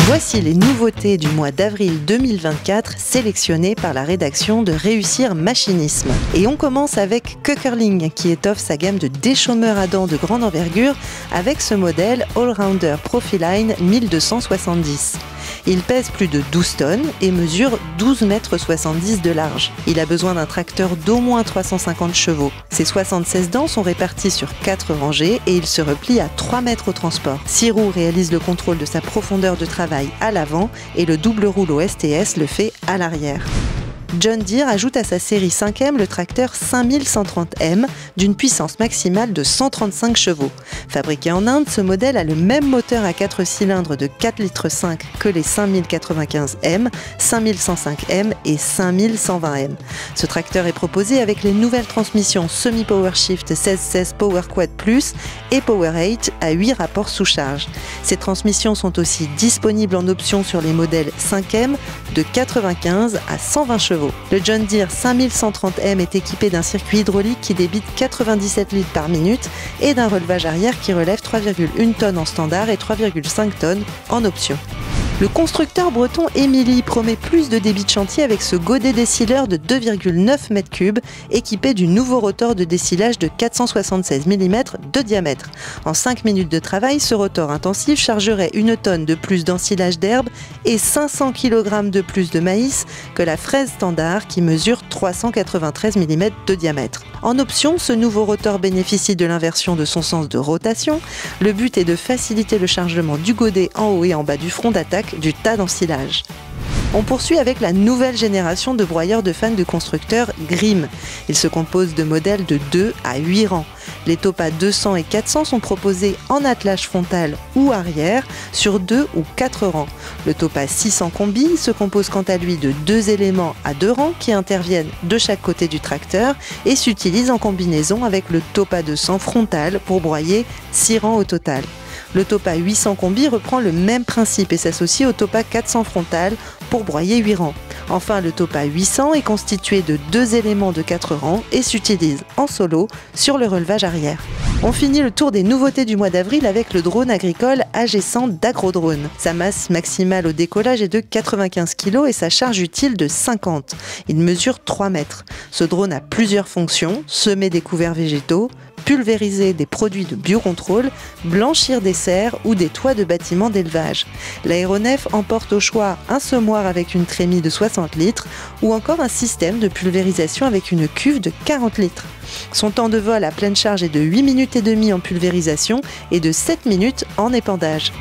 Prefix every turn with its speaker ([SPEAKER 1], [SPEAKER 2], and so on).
[SPEAKER 1] Voici les nouveautés du mois d'avril 2024 sélectionnées par la rédaction de Réussir Machinisme. Et on commence avec Köckerling qui étoffe sa gamme de déchômeurs à dents de grande envergure avec ce modèle Allrounder Profiline 1270. Il pèse plus de 12 tonnes et mesure 12,70 m de large. Il a besoin d'un tracteur d'au moins 350 chevaux. Ses 76 dents sont réparties sur 4 rangées et il se replie à 3 mètres au transport. 6 roues réalisent le contrôle de sa profondeur de travail à l'avant et le double rouleau STS le fait à l'arrière. John Deere ajoute à sa série 5M le tracteur 5130M d'une puissance maximale de 135 chevaux. Fabriqué en Inde, ce modèle a le même moteur à 4 cylindres de 4,5 litres que les 5095M, 5105M et 5120M. Ce tracteur est proposé avec les nouvelles transmissions semi-PowerShift 1616 PowerQuad Plus et Power8 à 8 rapports sous charge. Ces transmissions sont aussi disponibles en option sur les modèles 5M de 95 à 120 chevaux. Le John Deere 5130M est équipé d'un circuit hydraulique qui débite 97 litres par minute et d'un relevage arrière qui relève 3,1 tonnes en standard et 3,5 tonnes en option. Le constructeur breton Emily promet plus de débit de chantier avec ce godet dessileur de 2,9 m3 équipé du nouveau rotor de dessilage de 476 mm de diamètre. En 5 minutes de travail, ce rotor intensif chargerait 1 tonne de plus d'ensilage d'herbe et 500 kg de plus de maïs que la fraise standard qui mesure 393 mm de diamètre. En option, ce nouveau rotor bénéficie de l'inversion de son sens de rotation. Le but est de faciliter le chargement du godet en haut et en bas du front d'attaque du tas d'ensilage. On poursuit avec la nouvelle génération de broyeurs de fans du constructeur Grimm. Il se compose de modèles de 2 à 8 rangs. Les Topa 200 et 400 sont proposés en attelage frontal ou arrière sur 2 ou 4 rangs. Le Topa 600 Combi se compose quant à lui de 2 éléments à 2 rangs qui interviennent de chaque côté du tracteur et s'utilisent en combinaison avec le Topa 200 frontal pour broyer 6 rangs au total. Le Topa 800 Combi reprend le même principe et s'associe au Topa 400 frontal pour broyer 8 rangs. Enfin, le Topa 800 est constitué de 2 éléments de 4 rangs et s'utilise en solo sur le relevage arrière. On finit le tour des nouveautés du mois d'avril avec le drone agricole AG100 d'Agrodrone. Sa masse maximale au décollage est de 95 kg et sa charge utile de 50. Il mesure 3 mètres. Ce drone a plusieurs fonctions: semer des couverts végétaux, pulvériser des produits de biocontrôle, blanchir des serres ou des toits de bâtiments d'élevage. L'aéronef emporte au choix un semoir avec une trémie de 60 litres ou encore un système de pulvérisation avec une cuve de 40 litres. Son temps de vol à pleine charge est de 8 minutes et demie en pulvérisation et de 7 minutes en épandage.